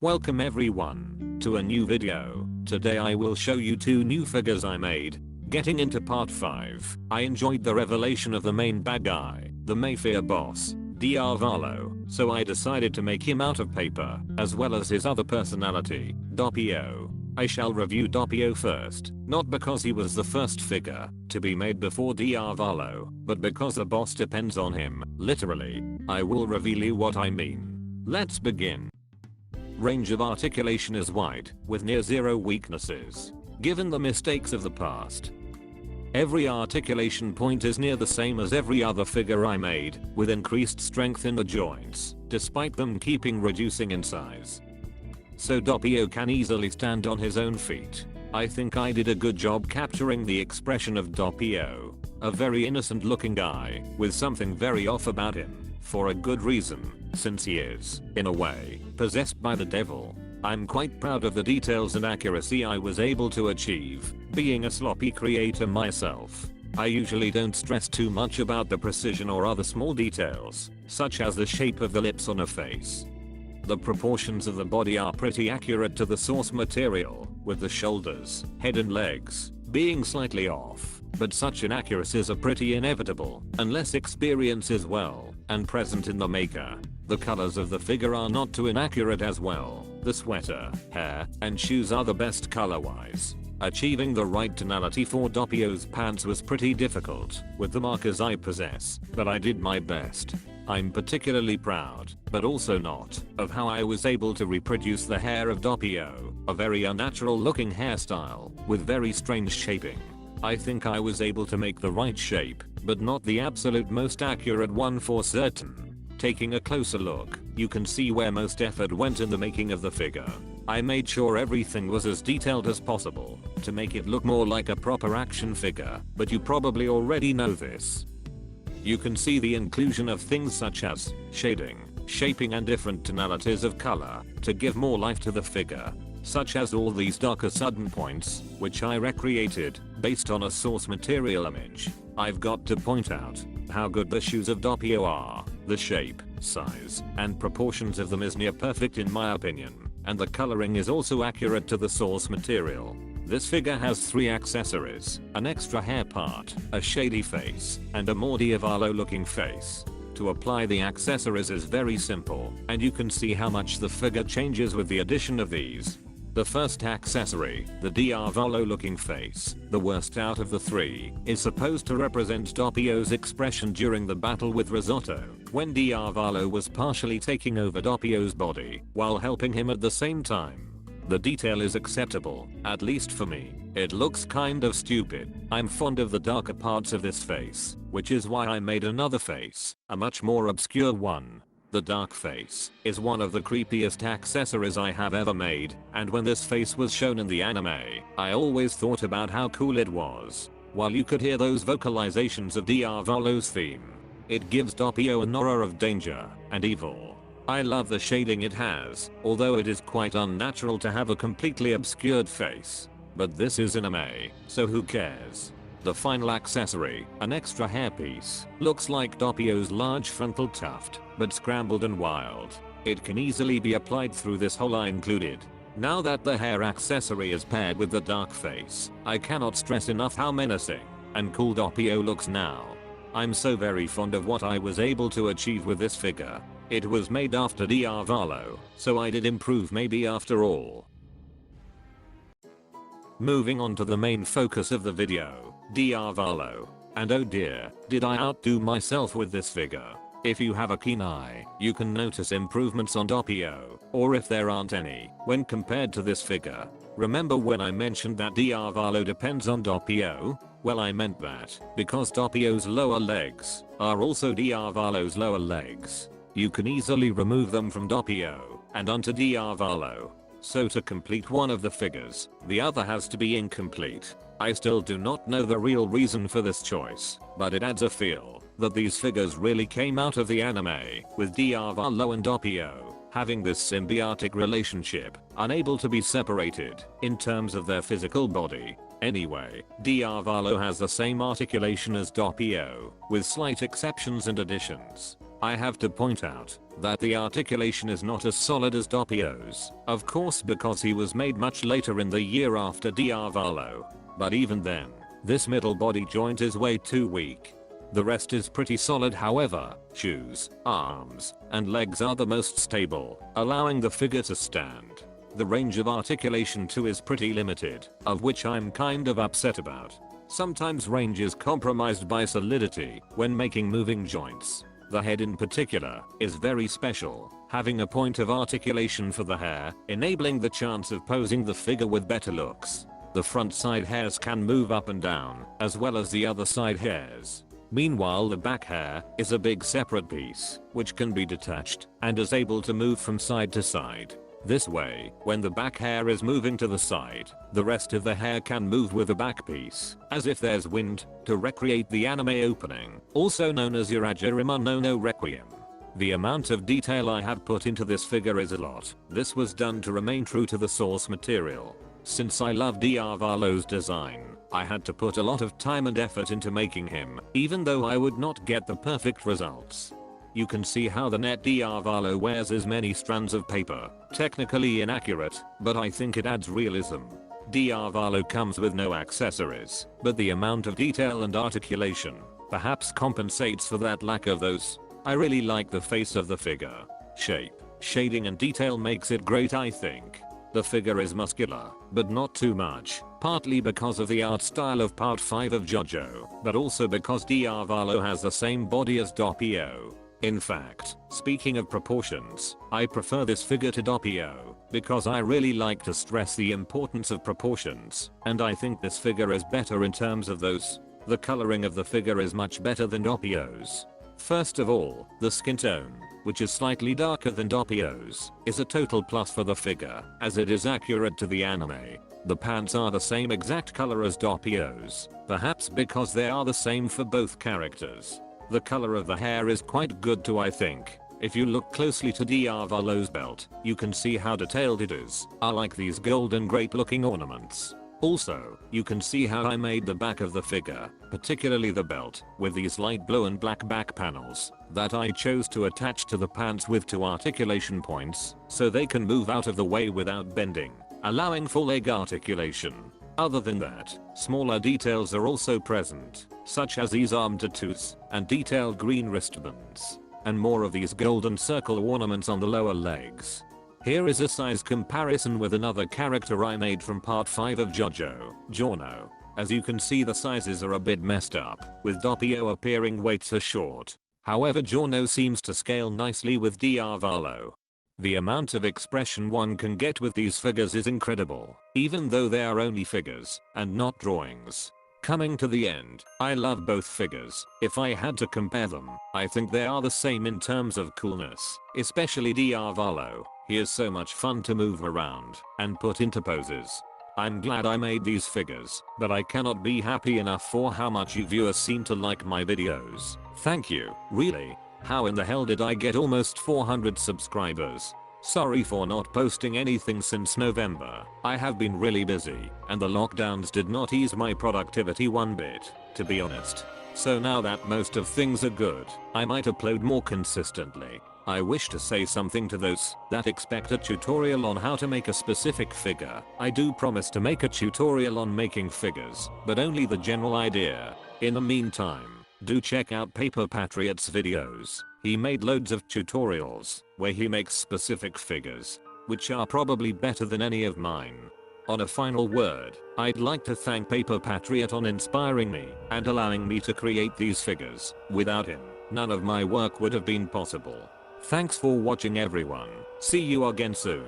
Welcome everyone to a new video. Today I will show you two new figures I made. Getting into part 5, I enjoyed the revelation of the main bad guy, the Mafia boss, Diavolo, so I decided to make him out of paper, as well as his other personality, Doppio. I shall review Doppio first, not because he was the first figure to be made before Diavolo, but because the boss depends on him, literally. I will reveal you what I mean. Let's begin. Range of articulation is wide, with near zero weaknesses, given the mistakes of the past. Every articulation point is near the same as every other figure I made, with increased strength in the joints, despite them keeping reducing in size. So Doppio can easily stand on his own feet. I think I did a good job capturing the expression of Doppio, a very innocent looking guy, with something very off about him, for a good reason, since he is, in a way, possessed by the devil. I'm quite proud of the details and accuracy I was able to achieve, being a sloppy creator myself. I usually don't stress too much about the precision or other small details, such as the shape of the lips on a face. The proportions of the body are pretty accurate to the source material, with the shoulders, head and legs being slightly off, but such inaccuracies are pretty inevitable, unless experience is well and present in the maker. The colors of the figure are not too inaccurate as well. The sweater, hair, and shoes are the best color-wise. Achieving the right tonality for Doppio's pants was pretty difficult, with the markers I possess, but I did my best. I'm particularly proud, but also not, of how I was able to reproduce the hair of Doppio, a very unnatural looking hairstyle, with very strange shaping. I think I was able to make the right shape, but not the absolute most accurate one for certain. Taking a closer look, you can see where most effort went in the making of the figure. I made sure everything was as detailed as possible, to make it look more like a proper action figure, but you probably already know this. You can see the inclusion of things such as shading, shaping and different tonalities of color to give more life to the figure, such as all these darker sudden points, which I recreated based on a source material image. I've got to point out how good the shoes of Doppio are. The shape, size, and proportions of them is near perfect in my opinion, and the coloring is also accurate to the source material. This figure has 3 accessories, an extra hair part, a shady face, and a more Diavolo looking face. To apply the accessories is very simple, and you can see how much the figure changes with the addition of these. The first accessory, the Diavolo looking face, the worst out of the 3, is supposed to represent Doppio's expression during the battle with Risotto, when Diavolo was partially taking over Doppio's body, while helping him at the same time. The detail is acceptable, at least for me. It looks kind of stupid. I'm fond of the darker parts of this face, which is why I made another face, a much more obscure one. The dark face is one of the creepiest accessories I have ever made, and when this face was shown in the anime, I always thought about how cool it was. While you could hear those vocalizations of Diavolo's theme, it gives Doppio an aura of danger and evil. I love the shading it has, although it is quite unnatural to have a completely obscured face. But this is anime, so who cares? The final accessory, an extra hairpiece, looks like Doppio's large frontal tuft, but scrambled and wild. It can easily be applied through this hole I included. Now that the hair accessory is paired with the dark face, I cannot stress enough how menacing and cool Doppio looks now. I'm so very fond of what I was able to achieve with this figure. It was made after Diavolo, so I did improve maybe after all. Moving on to the main focus of the video, Diavolo. And oh dear, did I outdo myself with this figure. If you have a keen eye, you can notice improvements on Doppio, or if there aren't any, when compared to this figure. Remember when I mentioned that Diavolo depends on Doppio? Well, I meant that, because Doppio's lower legs are also Diavolo's lower legs. You can easily remove them from Doppio and onto Diavolo. So to complete one of the figures, the other has to be incomplete. I still do not know the real reason for this choice, but it adds a feel that these figures really came out of the anime, with Diavolo and Doppio having this symbiotic relationship, unable to be separated in terms of their physical body. Anyway, Diavolo has the same articulation as Doppio, with slight exceptions and additions. I have to point out that the articulation is not as solid as Doppio's, of course because he was made much later in the year after Diavolo. But even then, this middle body joint is way too weak. The rest is pretty solid, however, shoes, arms, and legs are the most stable, allowing the figure to stand. The range of articulation too is pretty limited, of which I'm kind of upset about. Sometimes range is compromised by solidity when making moving joints. The head in particular is very special, having a point of articulation for the hair, enabling the chance of posing the figure with better looks. The front side hairs can move up and down, as well as the other side hairs. Meanwhile, the back hair is a big separate piece, which can be detached and is able to move from side to side. This way, when the back hair is moving to the side, the rest of the hair can move with the back piece, as if there's wind, to recreate the anime opening, also known as Urajirima no Requiem. The amount of detail I have put into this figure is a lot. This was done to remain true to the source material. Since I love Diavolo's design, I had to put a lot of time and effort into making him, even though I would not get the perfect results. You can see how the net Diavolo wears as many strands of paper. Technically inaccurate, but I think it adds realism. Diavolo comes with no accessories, but the amount of detail and articulation perhaps compensates for that lack of those. I really like the face of the figure. Shape, shading and detail makes it great, I think. The figure is muscular, but not too much, partly because of the art style of part 5 of Jojo, but also because Diavolo has the same body as Doppio. In fact, speaking of proportions, I prefer this figure to Doppio, because I really like to stress the importance of proportions, and I think this figure is better in terms of those. The coloring of the figure is much better than Doppio's. First of all, the skin tone, which is slightly darker than Doppio's, is a total plus for the figure, as it is accurate to the anime. The pants are the same exact color as Doppio's, perhaps because they are the same for both characters. The color of the hair is quite good too, I think. If you look closely to Diavolo's belt, you can see how detailed it is. I like these golden grape looking ornaments. Also, you can see how I made the back of the figure, particularly the belt, with these light blue and black back panels that I chose to attach to the pants with 2 articulation points, so they can move out of the way without bending, allowing full leg articulation. Other than that, smaller details are also present, such as these arm tattoos and detailed green wristbands, and more of these golden circle ornaments on the lower legs. Here is a size comparison with another character I made from part 5 of Jojo. As you can see, the sizes are a bit messed up, with Doppio appearing way too short. However, Jojo seems to scale nicely with Diavolo. The amount of expression one can get with these figures is incredible, even though they are only figures and not drawings. Coming to the end, I love both figures. If I had to compare them, I think they are the same in terms of coolness, especially Diavolo. He is so much fun to move around and put into poses. I'm glad I made these figures, but I cannot be happy enough for how much you viewers seem to like my videos. Thank you, really. How in the hell did I get almost 400 subscribers? Sorry for not posting anything since November. I have been really busy, and the lockdowns did not ease my productivity one bit, to be honest. So now that most of things are good, I might upload more consistently. I wish to say something to those that expect a tutorial on how to make a specific figure. I do promise to make a tutorial on making figures, but only the general idea. In the meantime, do check out Paper Patriot's videos. He made loads of tutorials where he makes specific figures, which are probably better than any of mine. On a final word, I'd like to thank Paper Patriot on inspiring me and allowing me to create these figures. Without him, none of my work would have been possible. Thanks for watching, everyone. See you again soon.